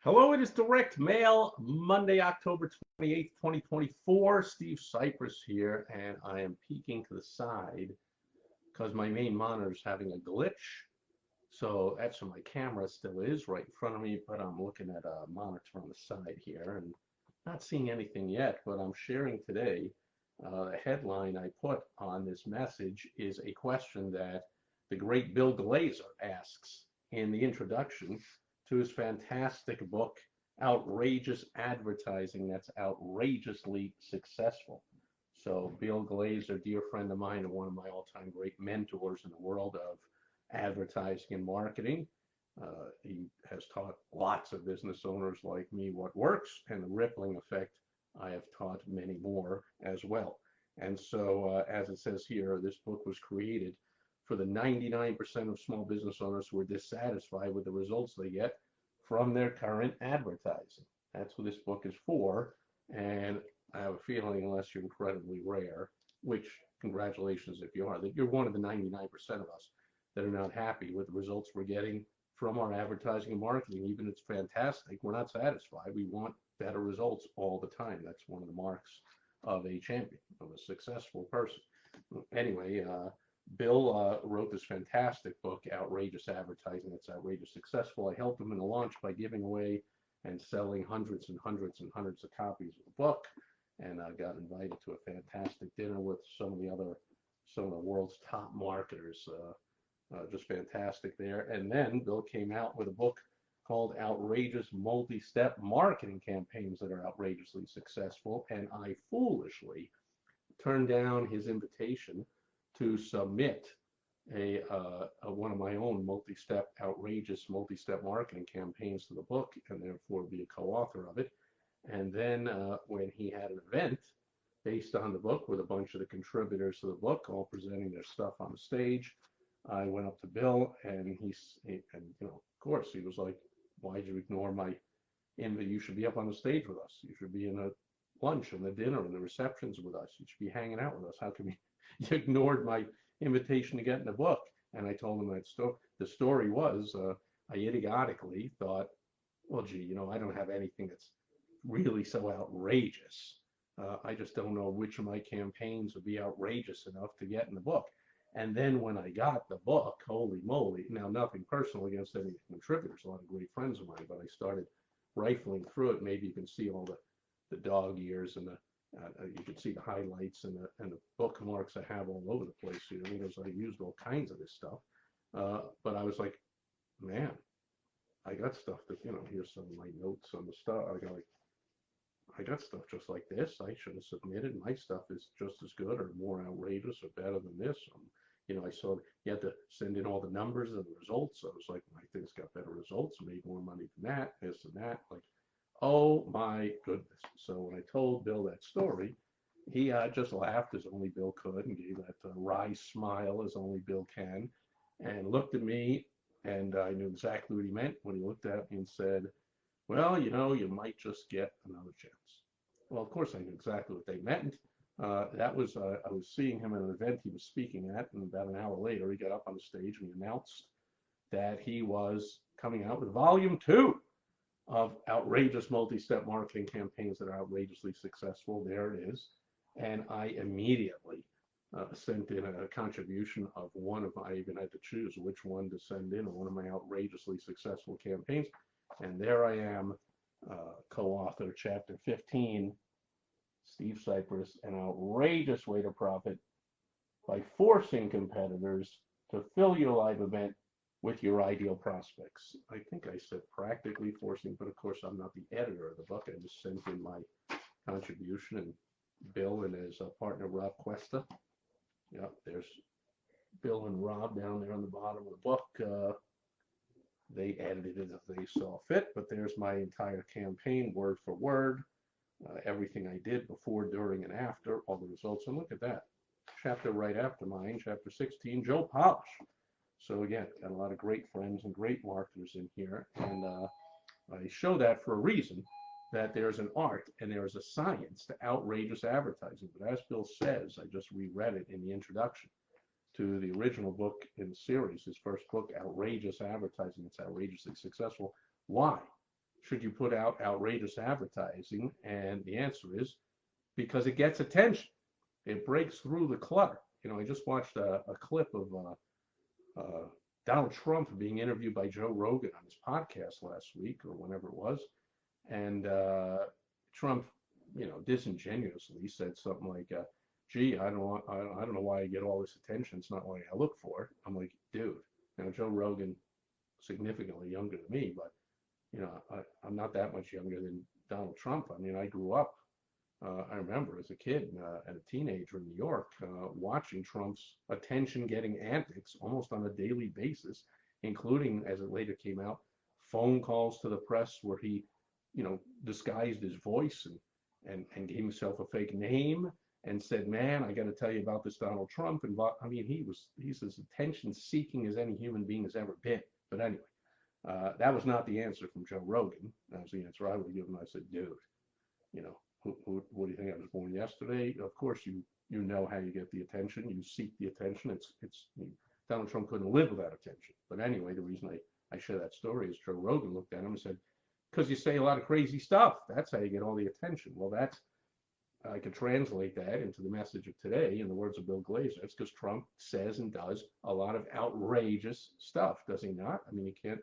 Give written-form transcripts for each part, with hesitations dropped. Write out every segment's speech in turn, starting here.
Hello, it is Direct Mail, Monday, October 28th, 2024. Steve Sipress here, and I am peeking to the side because my main monitor is having a glitch. So actually my camera still is right in front of me, but I'm looking at a monitor on the side here and not seeing anything yet, but I'm sharing today. The headline I put on this message is a question that the great Bill Glazer asks in the introduction to his fantastic book, Outrageous Advertising That's Outrageously Successful. So Bill Glazer, dear friend of mine and one of my all-time great mentors in the world of advertising and marketing. He has taught lots of business owners like me what works, and the rippling effect I have taught many more as well. And so, as it says here, this book was created for the 99% of small business owners who are dissatisfied with the results they get from their current advertising. That's what this book is for. And I have a feeling, unless you're incredibly rare, which congratulations if you are, that you're one of the 99% of us that are not happy with the results we're getting from our advertising and marketing. Even if it's fantastic, we're not satisfied. We want better results all the time. That's one of the marks of a champion, of a successful person. Anyway, Bill wrote this fantastic book, Outrageous Advertising That's Outrageous Successful. I helped him in the launch by giving away and selling hundreds and hundreds and hundreds of copies of the book, and I got invited to a fantastic dinner with some of the world's top marketers. Just fantastic there. And then Bill came out with a book called Outrageous Multi-Step Marketing Campaigns That Are Outrageously Successful. And I foolishly turned down his invitation to submit one of my own outrageous multi-step marketing campaigns to the book, and therefore be a co-author of it. And then when he had an event based on the book with a bunch of the contributors to the book all presenting their stuff on the stage, I went up to Bill, and of course, he was like, "Why'd you ignore my invite? You should be up on the stage with us. You should be in the lunch and the dinner and the receptions with us. You should be hanging out with us. How come you ignored my invitation to get in the book?" And I told him that story. The story was, I idiotically thought, well, gee, I don't have anything that's really so outrageous. I just don't know which of my campaigns would be outrageous enough to get in the book. And then when I got the book, holy moly, now nothing personal against any contributors, a lot of great friends of mine, but I started rifling through it. Maybe you can see all the dog ears and you can see the highlights and the bookmarks I have all over the place. Because I used all kinds of this stuff. But I was like, man, I got stuff that, here's some of my notes on the stuff. I got stuff just like this. I should have submitted. My stuff is just as good or more outrageous or better than this. I saw you had to send in all the numbers and the results. So I was like, my thing's got better results, made more money than that, this and that. Like, oh my goodness. So when I told Bill that story, he just laughed as only Bill could and gave that wry smile as only Bill can, and looked at me, and I knew exactly what he meant when he looked at me and said, well, you might just get another chance. Well, of course, I knew exactly what they meant. I was seeing him at an event he was speaking at, and about an hour later, he got up on the stage and he announced that he was coming out with volume 2 of Outrageous Multi-Step Marketing Campaigns That Are Outrageously Successful. There it is. And I immediately sent in a contribution of I even had to choose which one to send in, one of my outrageously successful campaigns. And there I am, co-author, chapter 15, Steve Sipress, An Outrageous Way to Profit by Forcing Competitors to Fill Your Live Event with Your Ideal Prospects. I think I said practically forcing, but of course I'm not the editor of the book. I just sent in my contribution, and Bill and his partner Rob Cuesta. Yeah, there's Bill and Rob down there on the bottom of the book. They edited it as they saw fit, but there's my entire campaign, word for word, everything I did before, during, and after, all the results. And look at that. Chapter right after mine, chapter 16, Joe Polish. So again, got a lot of great friends and great marketers in here. And I show that for a reason, that there's an art and there is a science to outrageous advertising. But as Bill says, I just reread it in the introduction to the original book in the series, his first book, Outrageous Advertising. It's outrageously successful. Why? should you put out outrageous advertising? And the answer is because it gets attention. It breaks through the clutter. I just watched a clip of uh, Donald Trump being interviewed by Joe Rogan on his podcast last week or whenever it was, and Trump, disingenuously said something like, "Gee, I don't know why I get all this attention. It's not what I look for." I'm like, dude, Joe Rogan, significantly younger than me, but I'm not that much younger than Donald Trump. I mean, I grew up. I remember as a kid and a teenager in New York watching Trump's attention-getting antics almost on a daily basis, including, as it later came out, phone calls to the press where he, disguised his voice and gave himself a fake name and said, "Man, I got to tell you about this Donald Trump." And I mean, he's as attention-seeking as any human being has ever been. But anyway, that was not the answer from Joe Rogan. That was the answer I would give him. I said, "Dude, you know, what do you think? I was born yesterday." Of course, you know how you get the attention. You seek the attention. Donald Trump couldn't live without attention. But anyway, the reason I share that story is Joe Rogan looked at him and said, "Because you say a lot of crazy stuff. That's how you get all the attention." Well, I could translate that into the message of today in the words of Bill Glazer. It's because Trump says and does a lot of outrageous stuff, does he not? I mean, he can't.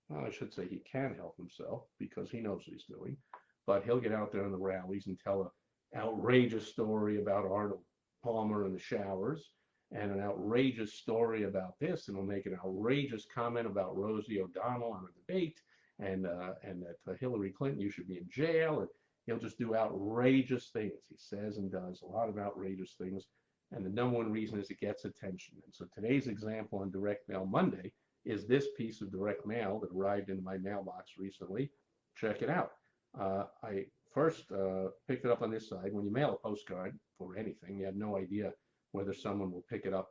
Well, I should say he can help himself because he knows what he's doing. But he'll get out there in the rallies and tell an outrageous story about Arnold Palmer in the showers and an outrageous story about this, and he'll make an outrageous comment about Rosie O'Donnell on a debate and that Hillary Clinton, you should be in jail. And he'll just do outrageous things. He says and does a lot of outrageous things. And the number one reason is it gets attention. And so today's example on Direct Mail Monday is this piece of direct mail that arrived in my mailbox recently. Check it out. I first picked it up on this side. When you mail a postcard or anything, you have no idea whether someone will pick it up,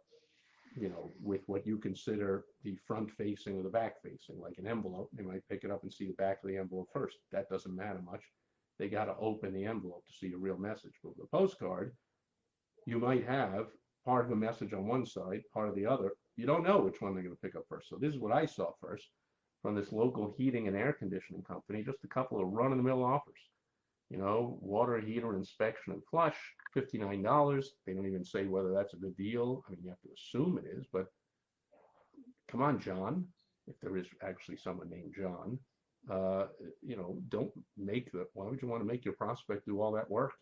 with what you consider the front facing or the back facing. Like an envelope, they might pick it up and see the back of the envelope first. That doesn't matter much. They got to open the envelope to see a real message. But with a postcard, you might have part of a message on one side, part of the other. You don't know which one they're going to pick up first. So this is what I saw first from this local heating and air conditioning company, just a couple of run-of-the-mill offers. Water heater inspection and flush, $59. They don't even say whether that's a good deal. I mean, you have to assume it is, but come on, John, if there is actually someone named John, don't why would you want to make your prospect do all that work?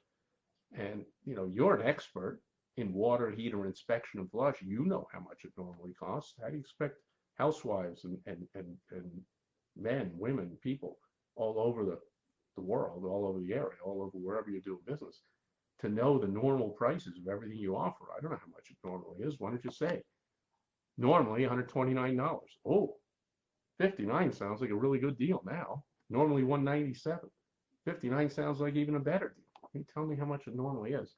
And, you're an expert in water heater inspection and flush. You know how much it normally costs. How do you expect housewives and men, women, people all over the world, all over the area, all over wherever you do business, to know the normal prices of everything you offer? I don't know how much it normally is. Why don't you say? Normally $129. Oh, 59 sounds like a really good deal now. Normally 197. 59 sounds like even a better deal. You tell me how much it normally is.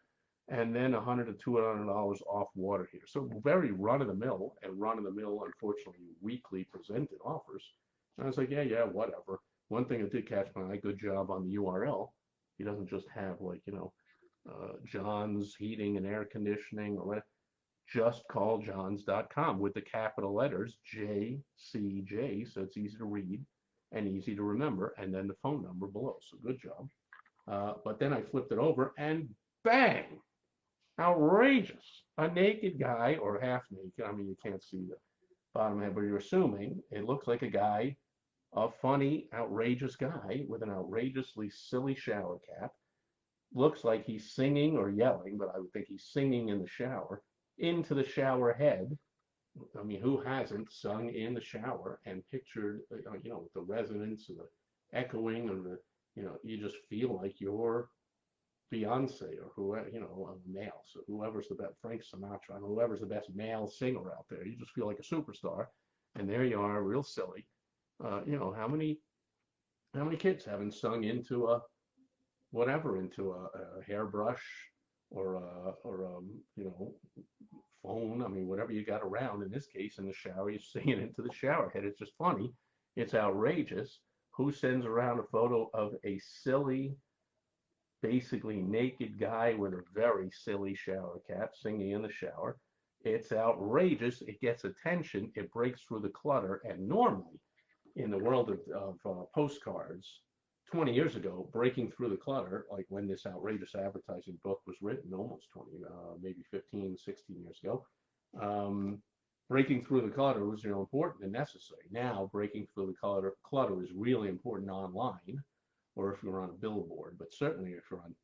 And then $100 to $200 off water heater. So very run-of-the-mill, and run-of-the-mill, unfortunately, weekly presented offers. And I was like, yeah, whatever. One thing that did catch my eye, good job on the URL. He doesn't just have John's Heating and Air Conditioning or whatever. JustCallJohns.com with the capital letters JCJ, so it's easy to read and easy to remember, and then the phone number below. So good job. But then I flipped it over and bang! Outrageous. A naked guy, or half naked. I mean, you can't see the bottom head, but you're assuming it looks like a guy, a funny, outrageous guy with an outrageously silly shower cap. Looks like he's singing or yelling, but I would think he's singing in the shower, into the shower head. I mean, who hasn't sung in the shower and pictured, with the resonance and the echoing and you just feel like you're Beyonce or whoever, a male. So whoever's the best, Frank Sinatra, whoever's the best male singer out there, you just feel like a superstar. And there you are, real silly. How many kids haven't sung into a hairbrush or phone? I mean, whatever you got around. In this case, in the shower, you're singing into the shower head. It's just funny. It's outrageous. Who sends around a photo of a silly, basically naked guy with a very silly shower cap singing in the shower? It's outrageous. It gets attention. It breaks through the clutter. And normally, in the world of postcards 20 years ago, breaking through the clutter, like when this outrageous advertising book was written, almost 20, maybe 15, 16 years ago, breaking through the clutter was important and necessary. Now, breaking through the clutter is really important online, or if you're on a billboard, but certainly if you're on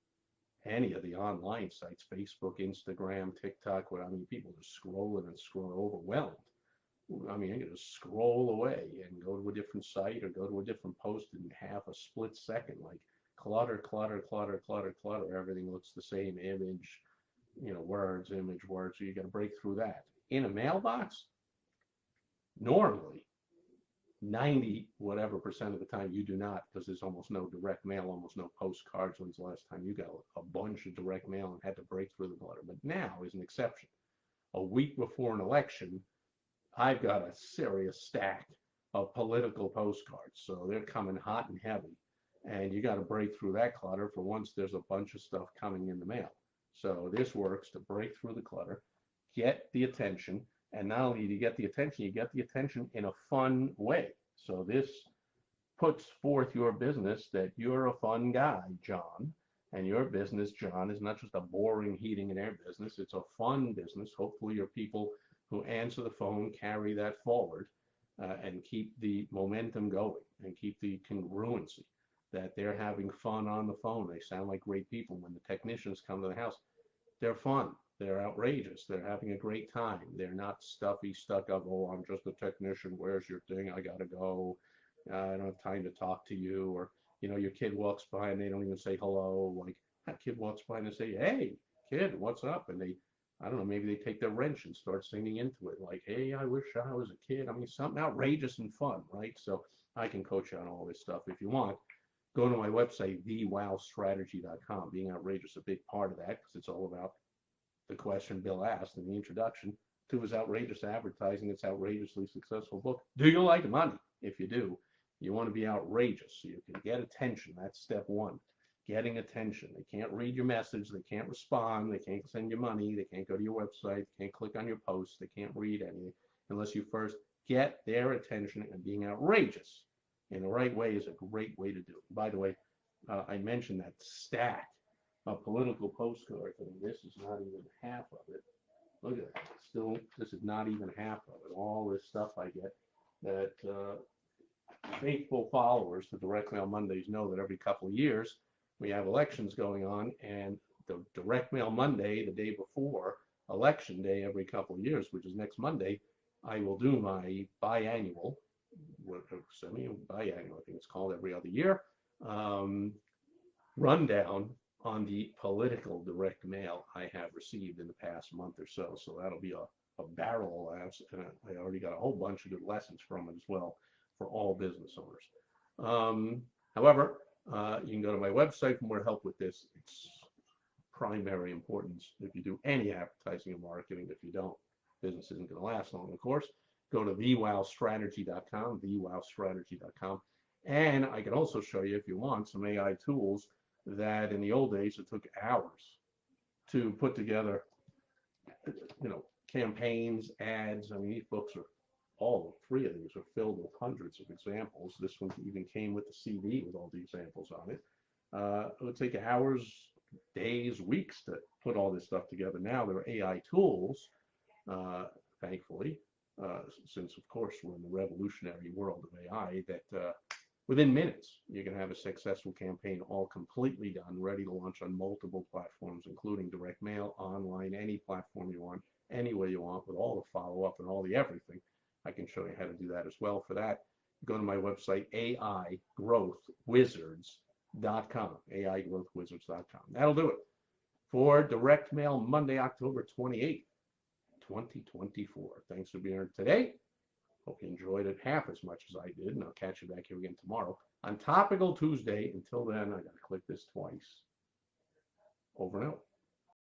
any of the online sites, Facebook, Instagram, TikTok, what I mean, people just scrolling and scrolling, overwhelmed. I mean, you can just scroll away and go to a different site or go to a different post in half a split second. Like clutter, clutter, clutter, clutter, clutter. Everything looks the same. Image, words, image, words. So you got to break through that. In a mailbox, normally 90 whatever percent of the time you do not, because there's almost no direct mail, almost no postcards. When's the last time you got a bunch of direct mail and had to break through the clutter? But now is an exception. A week before an election, I've got a serious stack of political postcards, so they're coming hot and heavy, and you got to break through that clutter. For once, there's a bunch of stuff coming in the mail. So this works to break through the clutter, get the attention, and not only do you get the attention, you get the attention in a fun way. So this puts forth your business that you're a fun guy, John, and your business, John, is not just a boring heating and air business. It's a fun business. Hopefully your people who answer the phone carry that forward and keep the momentum going and keep the congruency that they're having fun on the phone. They sound like great people. When the technicians come to the house, they're fun. They're outrageous. They're having a great time. They're not stuffy, stuck up. Oh, I'm just a technician. Where's your thing? I got to go. I don't have time to talk to you. Or, your kid walks by and they don't even say hello. Like, that kid walks by and they say, hey, kid, what's up? And they, I don't know, maybe they take their wrench and start singing into it. Like, hey, I wish I was a kid. I mean, something outrageous and fun, right? So I can coach you on all this stuff if you want. Go to my website, thewowstrategy.com. Being outrageous is a big part of that because it's all about the question Bill asked in the introduction to his outrageous advertising, its outrageously successful book. Do you like money? If you do, you want to be outrageous so you can get attention. That's step one. Getting attention. They can't read your message. They can't respond. They can't send you money. They can't go to your website. They can't click on your posts. They can't read anything unless you first get their attention. And being outrageous in the right way is a great way to do it. By the way, I mentioned that stack of political postcards. I mean, this is not even half of it. Look at that. Still, this is not even half of it. All this stuff I get that faithful followers to Direct Mail Mondays know that every couple of years we have elections going on, and the Direct Mail Monday, the day before Election Day every couple of years, which is next Monday, I will do my biannual, semi-biannual, I think it's called, every other year, rundown on the political direct mail I have received in the past month or so. So that'll be a barrel of laughs, and I already got a whole bunch of good lessons from it as well for all business owners. However, you can go to my website for more help with this. It's primary importance if you do any advertising and marketing. If you don't, business isn't going to last long, of course. Go to thewowstrategy.com, thewowstrategy.com. And I can also show you, if you want, some AI tools that in the old days it took hours to put together, campaigns, ads. I mean, these books are, all three of these are filled with hundreds of examples. This one even came with the CD with all the examples on it. It would take hours, days, weeks to put all this stuff together. Now there are AI tools, thankfully, since of course we're in the revolutionary world of AI, that within minutes you can have a successful campaign all completely done, ready to launch on multiple platforms, including direct mail, online, any platform you want, any way you want, with all the follow-up and all the everything. I can show you how to do that as well. For that, go to my website, AIGrowthWizards.com, AIGrowthWizards.com. That'll do it for Direct Mail Monday, October 28th, 2024. Thanks for being here today. Hope you enjoyed it half as much as I did, and I'll catch you back here again tomorrow on Topical Tuesday. Until then, I got to click this twice. Over and out.